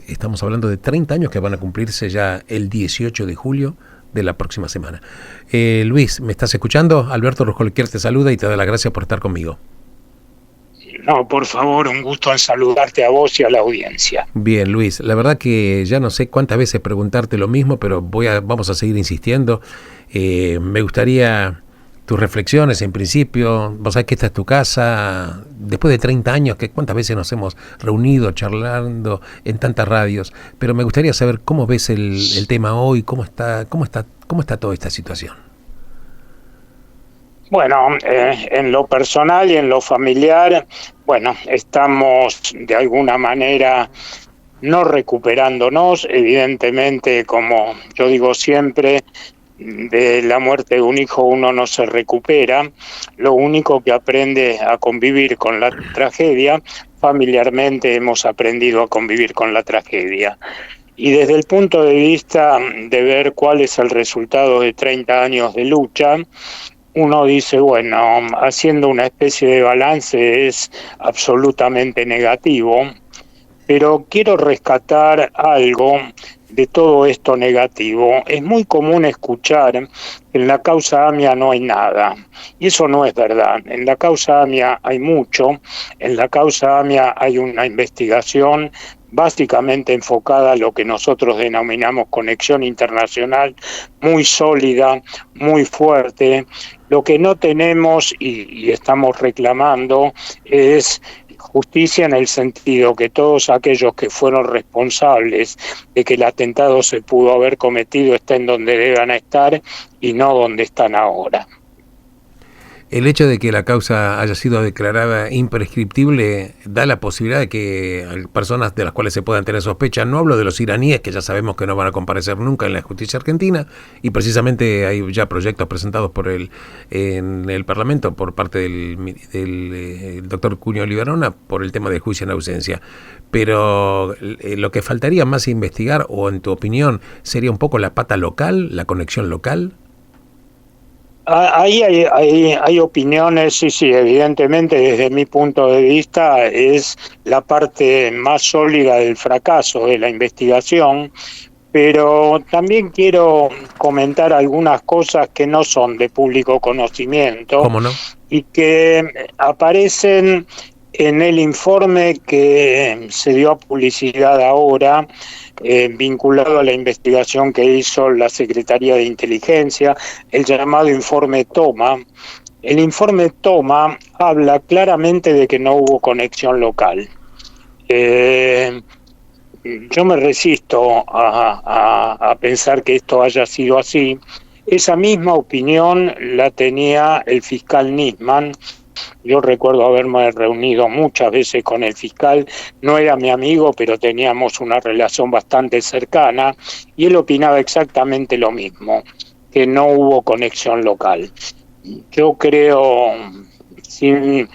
Estamos hablando de 30 años que van a cumplirse ya el 18 de julio de la próxima semana. Luis, ¿me estás escuchando? Alberto Roscolquier te saluda y te da las gracias por estar conmigo. No, por favor, un gusto en saludarte a vos y a la audiencia. Bien, Luis, la verdad que ya no sé cuántas veces preguntarte lo mismo, pero vamos a seguir insistiendo. Me gustaría tus reflexiones en principio. Vos sabés que esta es tu casa. Después de 30 años, que cuántas veces nos hemos reunido charlando en tantas radios, pero me gustaría saber cómo ves el tema hoy, cómo está toda esta situación. Bueno, en lo personal y en lo familiar, bueno, estamos de alguna manera no recuperándonos, evidentemente, como yo digo siempre, de la muerte de un hijo uno no se recupera, lo único que aprende a convivir con la tragedia, familiarmente hemos aprendido a convivir con la tragedia. Y desde el punto de vista de ver cuál es el resultado de 30 años de lucha, uno dice, bueno, haciendo una especie de balance es absolutamente negativo, pero quiero rescatar algo de todo esto negativo. Es muy común escuchar que en la causa AMIA no hay nada, y eso no es verdad. En la causa AMIA hay mucho, en la causa AMIA hay una investigación básicamente enfocada a lo que nosotros denominamos conexión internacional, muy sólida, muy fuerte. Lo que no tenemos y estamos reclamando es justicia en el sentido que todos aquellos que fueron responsables de que el atentado se pudo haber cometido estén donde deban estar y no donde están ahora. El hecho de que la causa haya sido declarada imprescriptible da la posibilidad de que personas de las cuales se puedan tener sospechas, no hablo de los iraníes, que ya sabemos que no van a comparecer nunca en la justicia argentina, y precisamente hay ya proyectos presentados en el Parlamento por parte del doctor Cuño Liberona por el tema de juicio en ausencia. Pero lo que faltaría más investigar, o en tu opinión, sería un poco la pata local, la conexión local. Ahí hay opiniones, sí, evidentemente desde mi punto de vista es la parte más sólida del fracaso de la investigación, pero también quiero comentar algunas cosas que no son de público conocimiento ¿Cómo no? y que aparecen en el informe que se dio a publicidad ahora, vinculado a la investigación que hizo la Secretaría de Inteligencia, el llamado informe Toma. El informe Toma habla claramente de que no hubo conexión local. Yo me resisto a pensar que esto haya sido así. Esa misma opinión la tenía el fiscal Nisman. Yo recuerdo haberme reunido muchas veces con el fiscal, no era mi amigo, pero teníamos una relación bastante cercana, y él opinaba exactamente lo mismo, que no hubo conexión local. Yo creo, sin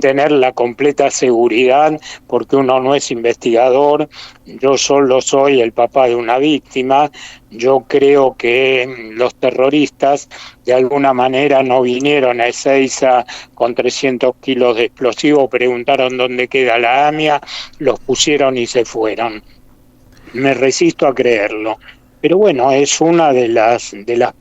tener la completa seguridad, porque uno no es investigador, yo solo soy el papá de una víctima, yo creo que los terroristas de alguna manera no vinieron a Ezeiza con 300 kilos de explosivos, preguntaron dónde queda la AMIA, los pusieron y se fueron. Me resisto a creerlo. Pero bueno, es una de las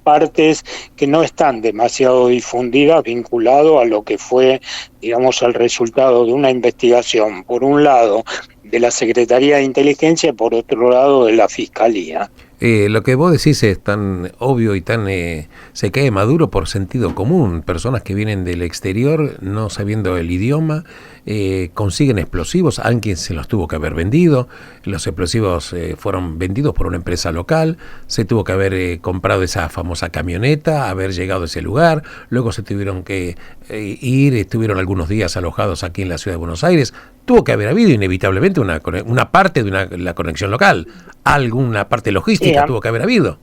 partes que no están demasiado difundidas, vinculado a lo que fue, digamos, el resultado de una investigación, por un lado, de la Secretaría de Inteligencia y por otro lado de la Fiscalía. Lo que vos decís es tan obvio y tan se cae maduro por sentido común. Personas que vienen del exterior no sabiendo el idioma, consiguen explosivos, alguien se los tuvo que haber vendido, los explosivos fueron vendidos por una empresa local, se tuvo que haber comprado esa famosa camioneta, haber llegado a ese lugar, luego se tuvieron que ir, estuvieron algunos días alojados aquí en la ciudad de Buenos Aires. Tuvo que haber habido inevitablemente una parte de la conexión local, alguna parte logística tuvo que haber habido.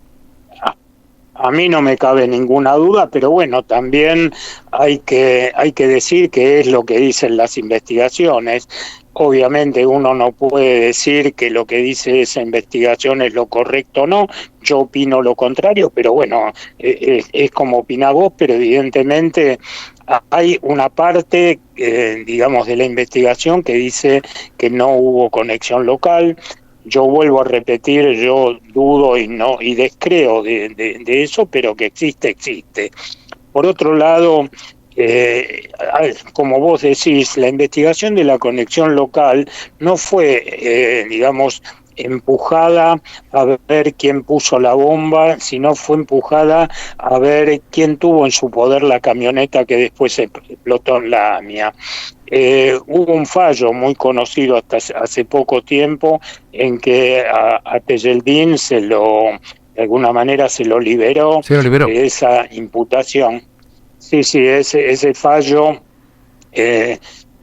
A mí no me cabe ninguna duda, pero bueno, también hay que decir que es lo que dicen las investigaciones. Obviamente uno no puede decir que lo que dice esa investigación es lo correcto o no, yo opino lo contrario, pero bueno, es como opinás vos, pero evidentemente hay una parte, digamos, de la investigación que dice que no hubo conexión local. Yo vuelvo a repetir, yo dudo y descreo de eso, pero que existe. Por otro lado, como vos decís, la investigación de la conexión local no fue, digamos, empujada a ver quién puso la bomba, sino fue empujada a ver quién tuvo en su poder la camioneta que después explotó en la AMIA. Hubo un fallo muy conocido hasta hace poco tiempo en que a Tejeldín de alguna manera se lo liberó de esa imputación. Sí, ese fallo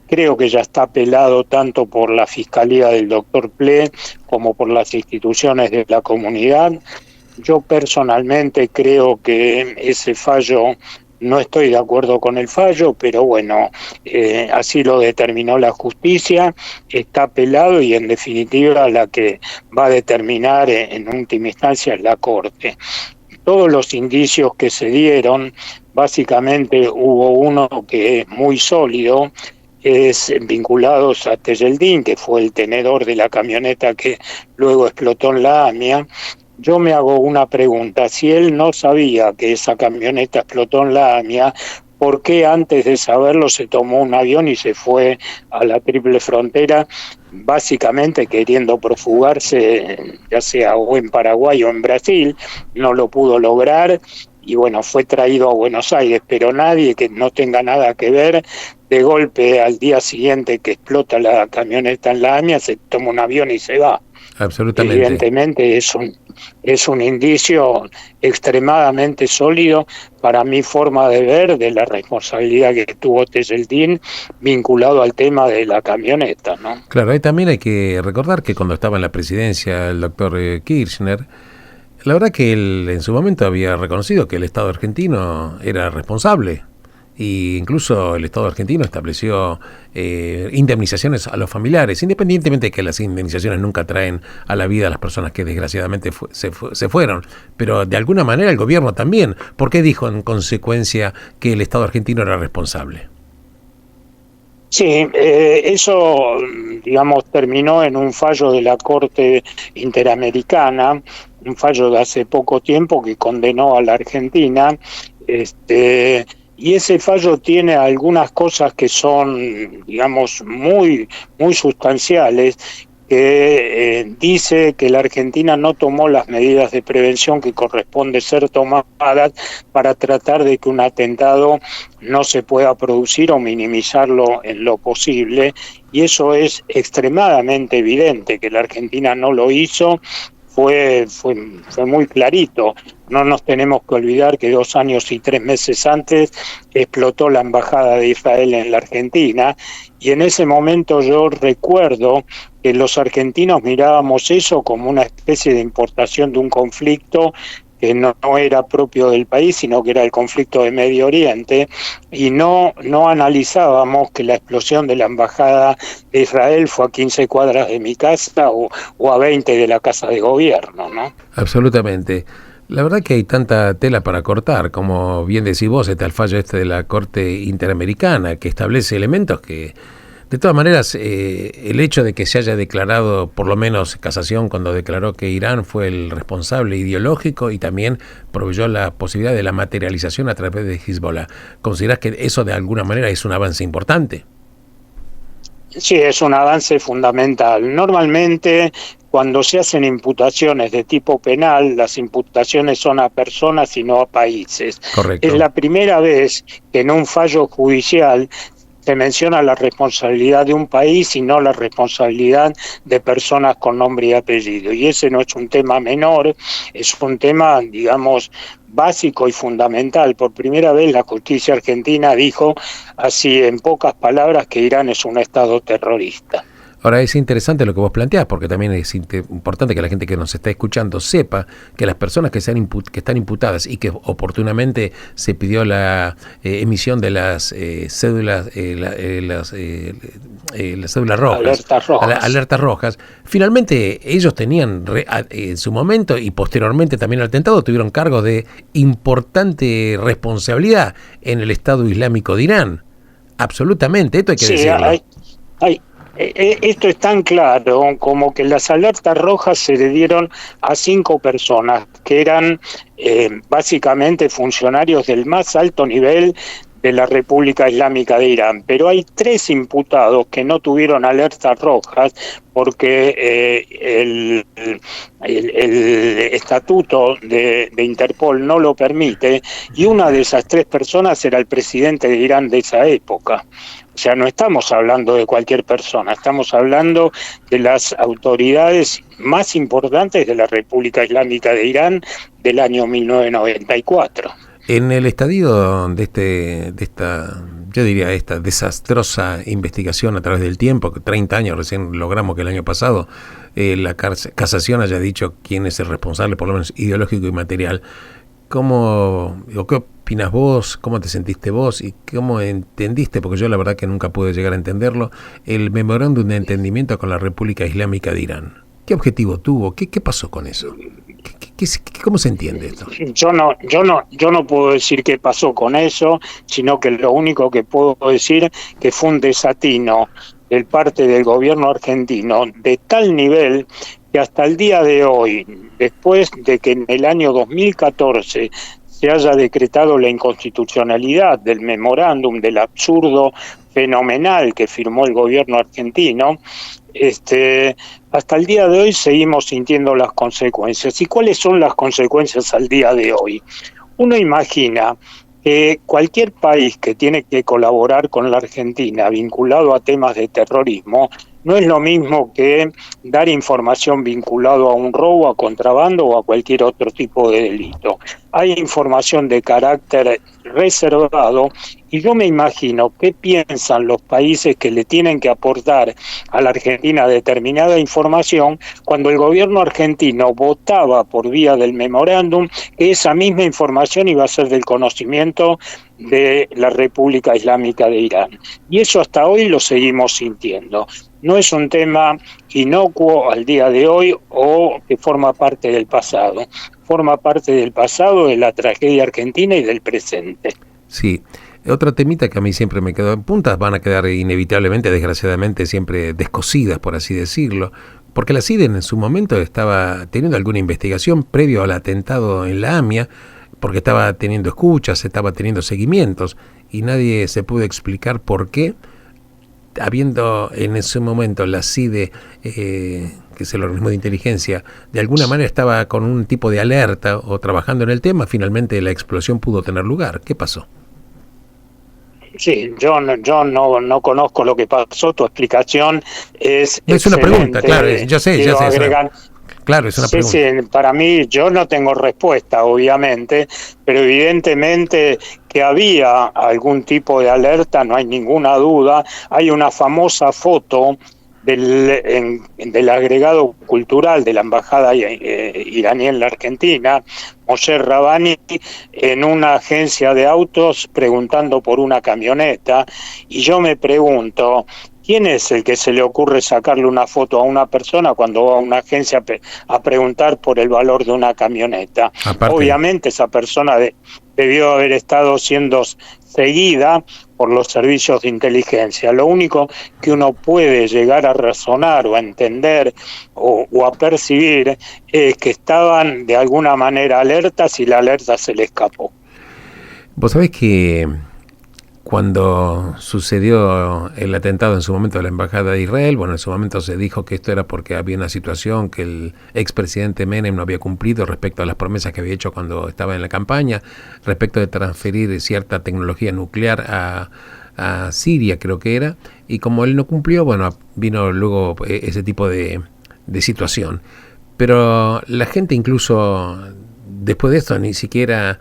creo que ya está apelado tanto por la Fiscalía del doctor Ple como por las instituciones de la comunidad. Yo personalmente creo que ese fallo, no estoy de acuerdo con el fallo, pero bueno, así lo determinó la justicia, está apelado y en definitiva la que va a determinar en última instancia es la Corte. Todos los indicios que se dieron, básicamente hubo uno que es muy sólido, es vinculados a Tejeldín, que fue el tenedor de la camioneta que luego explotó en la AMIA. Yo me hago una pregunta, si él no sabía que esa camioneta explotó en la AMIA, ¿por qué antes de saberlo se tomó un avión y se fue a la Triple Frontera, básicamente queriendo profugarse, ya sea o en Paraguay o en Brasil? No lo pudo lograr y bueno, fue traído a Buenos Aires, pero nadie que no tenga nada que ver, de golpe al día siguiente que explota la camioneta en la AMIA, se toma un avión y se va. Absolutamente. Evidentemente es un indicio extremadamente sólido para mi forma de ver de la responsabilidad que tuvo Tejeldín vinculado al tema de la camioneta, ¿no? Claro, ahí también hay que recordar que cuando estaba en la presidencia el doctor Kirchner, la verdad que él en su momento había reconocido que el Estado argentino era responsable. Y incluso el Estado argentino estableció indemnizaciones a los familiares, independientemente de que las indemnizaciones nunca traen a la vida a las personas que desgraciadamente se fueron. Pero de alguna manera el gobierno también. ¿Por qué dijo en consecuencia que el Estado argentino era responsable? Sí, eso, digamos, terminó en un fallo de la Corte Interamericana, un fallo de hace poco tiempo que condenó a la Argentina, y ese fallo tiene algunas cosas que son, digamos, muy sustanciales, que dice que la Argentina no tomó las medidas de prevención que corresponde ser tomadas para tratar de que un atentado no se pueda producir o minimizarlo en lo posible, y eso es extremadamente evidente, que la Argentina no lo hizo. Fue muy clarito. No nos tenemos que olvidar que 2 años y 3 meses antes explotó la embajada de Israel en la Argentina, y en ese momento yo recuerdo que los argentinos mirábamos eso como una especie de importación de un conflicto que no era propio del país, sino que era el conflicto de Medio Oriente, y no analizábamos que la explosión de la embajada de Israel fue a 15 cuadras de mi casa o a 20 de la casa de gobierno, ¿no? Absolutamente. La verdad que hay tanta tela para cortar, como bien decís vos, está el fallo de la Corte Interamericana, que establece elementos que, de todas maneras, el hecho de que se haya declarado, por lo menos casación, cuando declaró que Irán fue el responsable ideológico y también proveyó la posibilidad de la materialización a través de Hezbollah, ¿considerás que eso de alguna manera es un avance importante? Sí, es un avance fundamental. Normalmente, cuando se hacen imputaciones de tipo penal, las imputaciones son a personas y no a países. Correcto. Es la primera vez que en un fallo judicial se menciona la responsabilidad de un país y no la responsabilidad de personas con nombre y apellido. Y ese no es un tema menor, es un tema, digamos, básico y fundamental. Por primera vez la justicia argentina dijo así en pocas palabras que Irán es un estado terrorista. Ahora es interesante lo que vos planteás, porque también es importante que la gente que nos está escuchando sepa que las personas que están imputadas y que oportunamente se pidió la emisión de las cédulas, las cédulas rojas, alertas rojas, finalmente ellos tenían en su momento y posteriormente también al atentado tuvieron cargo de importante responsabilidad en el Estado Islámico de Irán. Absolutamente, esto hay que decirlo. Esto es tan claro como que las alertas rojas se le dieron a 5 personas que eran básicamente funcionarios del más alto nivel de la República Islámica de Irán, pero hay 3 imputados que no tuvieron alertas rojas porque el estatuto de Interpol no lo permite, y una de esas 3 personas era el presidente de Irán de esa época. O sea, no estamos hablando de cualquier persona, estamos hablando de las autoridades más importantes de la República Islámica de Irán del año 1994. En el estadio de esta, yo diría, esta desastrosa investigación a través del tiempo, que 30 años recién logramos que el año pasado la casación haya dicho quién es el responsable, por lo menos ideológico y material. ¿Cómo, o qué opinas vos, cómo te sentiste vos y cómo entendiste, porque yo la verdad que nunca pude llegar a entenderlo, el memorándum de entendimiento con la República Islámica de Irán? ¿Qué objetivo tuvo? ¿Qué pasó con eso? ¿Cómo se entiende esto? Yo no puedo decir qué pasó con eso, sino que lo único que puedo decir que fue un desatino del parte del gobierno argentino de tal nivel que hasta el día de hoy, después de que en el año 2014 se haya decretado la inconstitucionalidad del memorándum, del absurdo fenomenal que firmó el gobierno argentino, hasta el día de hoy seguimos sintiendo las consecuencias. ¿Y cuáles son las consecuencias al día de hoy? Uno imagina que cualquier país que tiene que colaborar con la Argentina vinculado a temas de terrorismo no es lo mismo que dar información vinculado a un robo, a contrabando o a cualquier otro tipo de delito. Hay información de carácter reservado y yo me imagino qué piensan los países que le tienen que aportar a la Argentina determinada información cuando el gobierno argentino votaba por vía del memorándum que esa misma información iba a ser del conocimiento de la República Islámica de Irán. Y eso hasta hoy lo seguimos sintiendo. No es un tema inocuo al día de hoy o que forma parte del pasado. Forma parte del pasado, de la tragedia argentina y del presente. Sí. Otra temita que a mí siempre me quedó en puntas, van a quedar inevitablemente, desgraciadamente, siempre descosidas, por así decirlo, porque la CIDE en su momento estaba teniendo alguna investigación previo al atentado en la AMIA, porque estaba teniendo escuchas, estaba teniendo seguimientos, y nadie se pudo explicar por qué, habiendo en ese momento la CIDE, que es el organismo de inteligencia, de alguna manera estaba con un tipo de alerta o trabajando en el tema, finalmente la explosión pudo tener lugar. ¿Qué pasó? Sí, yo no conozco lo que pasó, tu explicación es una pregunta, claro, yo sé, claro, es una pregunta. Sí, para mí yo no tengo respuesta, obviamente, pero evidentemente que había algún tipo de alerta, no hay ninguna duda. Hay una famosa foto del agregado cultural de la embajada iraní en la Argentina, Moshe Rabani, en una agencia de autos preguntando por una camioneta, y yo me pregunto, ¿quién es el que se le ocurre sacarle una foto a una persona cuando va a una agencia a preguntar por el valor de una camioneta? Aparte, obviamente esa persona debió haber estado siendo seguida por los servicios de inteligencia. Lo único que uno puede llegar a razonar o a entender o a percibir es que estaban de alguna manera alertas y la alerta se le escapó. Vos sabés que cuando sucedió el atentado en su momento de la Embajada de Israel, bueno, en su momento se dijo que esto era porque había una situación que el expresidente Menem no había cumplido respecto a las promesas que había hecho cuando estaba en la campaña, respecto de transferir cierta tecnología nuclear a Siria, creo que era, y como él no cumplió, bueno, vino luego ese tipo de situación. Pero la gente incluso después de esto ni siquiera...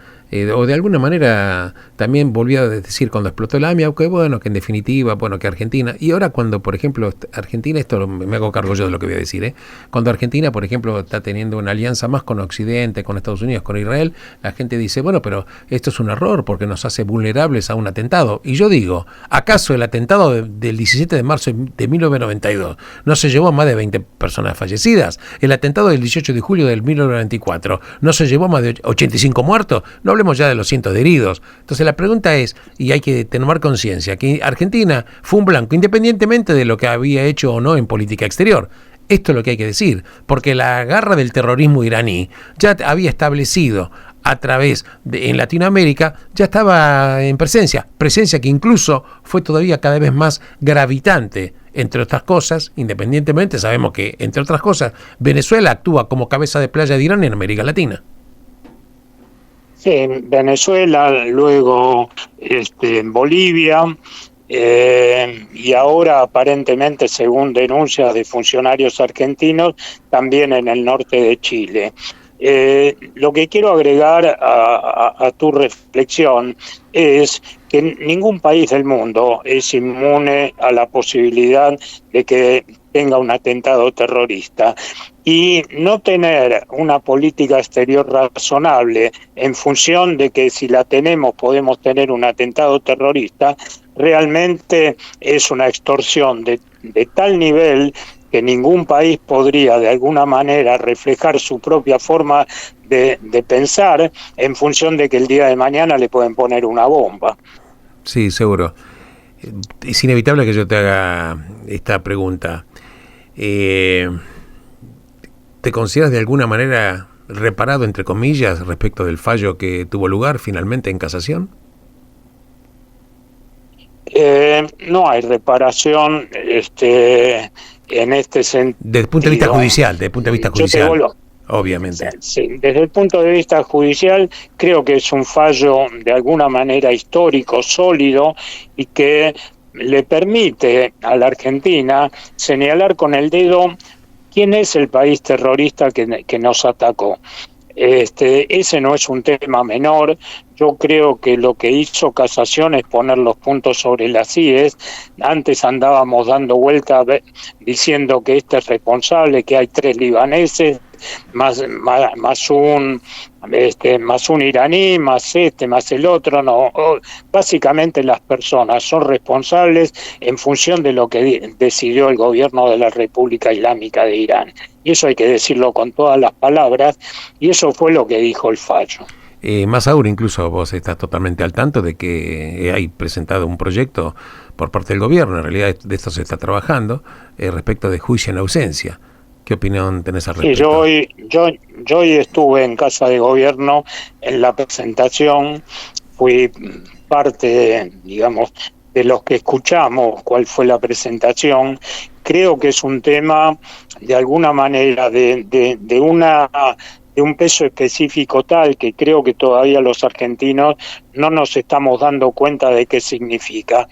o de alguna manera también volvió a decir cuando explotó la AMIA, que bueno, que en definitiva, bueno, que Argentina, y ahora cuando, por ejemplo, Argentina, esto me hago cargo yo de lo que voy a decir, cuando Argentina, por ejemplo, está teniendo una alianza más con Occidente, con Estados Unidos, con Israel, la gente dice, bueno, pero esto es un error porque nos hace vulnerables a un atentado. Y yo digo, ¿acaso el atentado del 17 de marzo de 1992 no se llevó a más de 20 personas fallecidas? El atentado del 18 de julio del 1994 no se llevó a más de 85 muertos. No hablemos hablemos ya de los cientos de heridos. Entonces la pregunta es, y hay que tomar conciencia, que Argentina fue un blanco, independientemente de lo que había hecho o no en política exterior. Esto es lo que hay que decir, porque la garra del terrorismo iraní ya había establecido a través de, en Latinoamérica, ya estaba en presencia que incluso fue todavía cada vez más gravitante. Entre otras cosas, independientemente, sabemos que, entre otras cosas, Venezuela actúa como cabeza de playa de Irán en América Latina. Sí, Venezuela, luego Bolivia, y ahora aparentemente, según denuncias de funcionarios argentinos, también en el norte de Chile. Lo que quiero agregar a tu reflexión es que ningún país del mundo es inmune a la posibilidad de que tenga un atentado terrorista. Y no tener una política exterior razonable en función de que si la tenemos podemos tener un atentado terrorista, realmente es una extorsión de tal nivel que ningún país podría de alguna manera reflejar su propia forma de pensar en función de que el día de mañana le pueden poner una bomba. Sí, seguro. Es inevitable que yo te haga esta pregunta. ¿Te consideras de alguna manera reparado, entre comillas, respecto del fallo que tuvo lugar finalmente en casación? No hay reparación en este sentido. Desde el punto de vista judicial, obviamente. Sí, desde el punto de vista judicial, creo que es un fallo de alguna manera histórico, sólido, y que le permite a la Argentina señalar con el dedo quién es el país terrorista que nos atacó. Ese no es un tema menor. Yo creo que lo que hizo Casación es poner los puntos sobre las IES. Antes andábamos dando vueltas diciendo que este es responsable, que hay 3 libaneses, más un iraní, más el otro. No, básicamente las personas son responsables en función de lo que decidió el gobierno de la República Islámica de Irán. Y eso hay que decirlo con todas las palabras, y eso fue lo que dijo el fallo. Más aún, incluso vos estás totalmente al tanto de que hay presentado un proyecto por parte del gobierno, en realidad de esto se está trabajando, respecto de juicio en ausencia. ¿Qué opinión tenés al respecto? Sí, yo hoy estuve en Casa de Gobierno en la presentación, fui parte, digamos, de los que escuchamos cuál fue la presentación. Creo que es un tema, de alguna manera, de un peso específico tal que creo que todavía los argentinos no nos estamos dando cuenta de qué significa.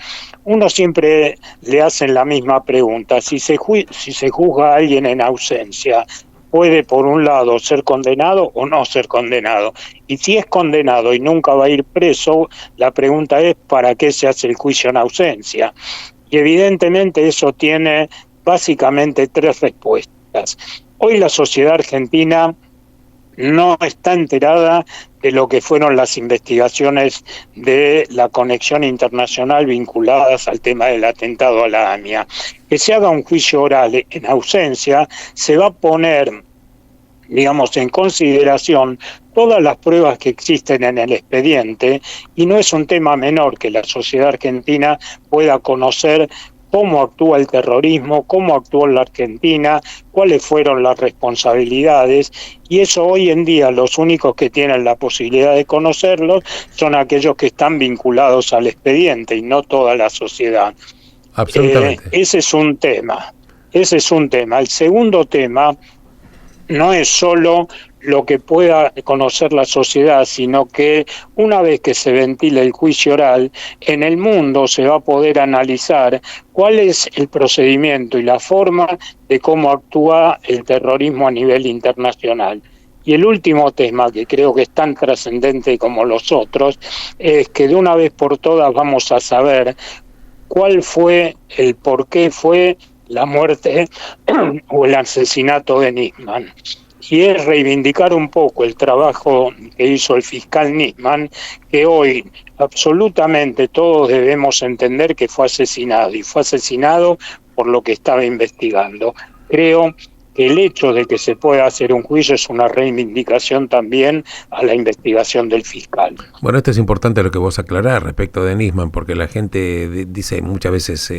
Uno siempre le hacen la misma pregunta: si se juzga a alguien en ausencia, ¿puede por un lado ser condenado o no ser condenado? Y si es condenado y nunca va a ir preso, la pregunta es: ¿para qué se hace el juicio en ausencia? Y evidentemente eso tiene básicamente 3 respuestas. Hoy la sociedad argentina no está enterada de lo que fueron las investigaciones de la conexión internacional vinculadas al tema del atentado a la AMIA. Que se haga un juicio oral en ausencia, se va a poner, digamos, en consideración todas las pruebas que existen en el expediente, y no es un tema menor que la sociedad argentina pueda conocer cómo actúa el terrorismo, cómo actuó la Argentina, cuáles fueron las responsabilidades, y eso hoy en día los únicos que tienen la posibilidad de conocerlo son aquellos que están vinculados al expediente y no toda la sociedad. Absolutamente. Ese es un tema. El segundo tema no es solo lo que pueda conocer la sociedad, sino que una vez que se ventile el juicio oral, en el mundo se va a poder analizar cuál es el procedimiento y la forma de cómo actúa el terrorismo a nivel internacional. Y el último tema, que creo que es tan trascendente como los otros, es que de una vez por todas vamos a saber cuál fue el por qué fue la muerte o el asesinato de Nisman. Y es reivindicar un poco el trabajo que hizo el fiscal Nisman, que hoy absolutamente todos debemos entender que fue asesinado, y fue asesinado por lo que estaba investigando. Creo que el hecho de que se pueda hacer un juicio es una reivindicación también a la investigación del fiscal. Bueno, esto es importante lo que vos aclarás respecto de Nisman, porque la gente dice muchas veces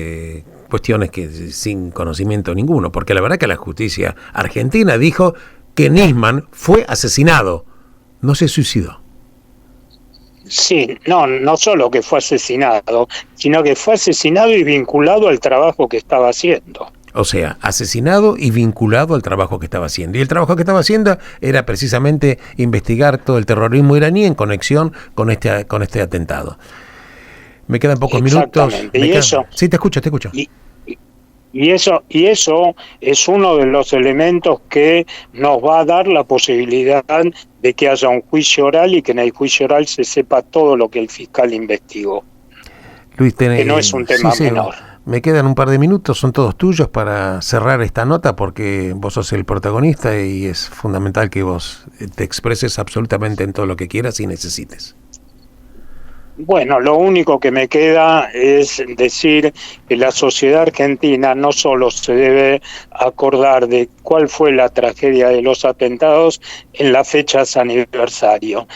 cuestiones que sin conocimiento ninguno, porque la verdad que la justicia argentina dijo que Nisman fue asesinado, no se suicidó. Sí, no solo que fue asesinado, sino que fue asesinado y vinculado al trabajo que estaba haciendo. O sea, asesinado y vinculado al trabajo que estaba haciendo. Y el trabajo que estaba haciendo era precisamente investigar todo el terrorismo iraní en conexión con este atentado. Me quedan pocos minutos. Sí, te escucho. Y eso es uno de los elementos que nos va a dar la posibilidad de que haya un juicio oral y que en el juicio oral se sepa todo lo que el fiscal investigó. Luis, que no es un tema menor. Me quedan un par de minutos, son todos tuyos para cerrar esta nota, porque vos sos el protagonista y es fundamental que vos te expreses absolutamente en todo lo que quieras y necesites. Bueno, lo único que me queda es decir que la sociedad argentina no solo se debe acordar de cuál fue la tragedia de los atentados en las fechas aniversario.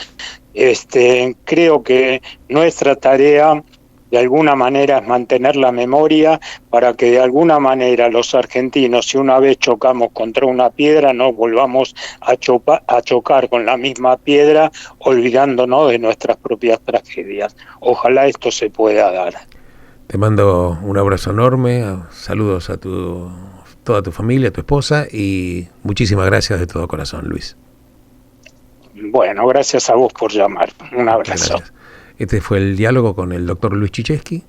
Creo que nuestra tarea de alguna manera es mantener la memoria para que de alguna manera los argentinos, si una vez chocamos contra una piedra, no volvamos a chocar con la misma piedra, olvidándonos de nuestras propias tragedias. Ojalá esto se pueda dar. Te mando un abrazo enorme, saludos a toda tu familia, a tu esposa, y muchísimas gracias de todo corazón, Luis. Bueno, gracias a vos por llamar. Un abrazo. Gracias. Este fue el diálogo con el doctor Luis Chichesky,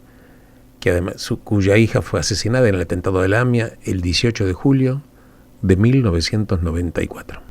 que además, cuya hija fue asesinada en el atentado de la AMIA el 18 de julio de 1994.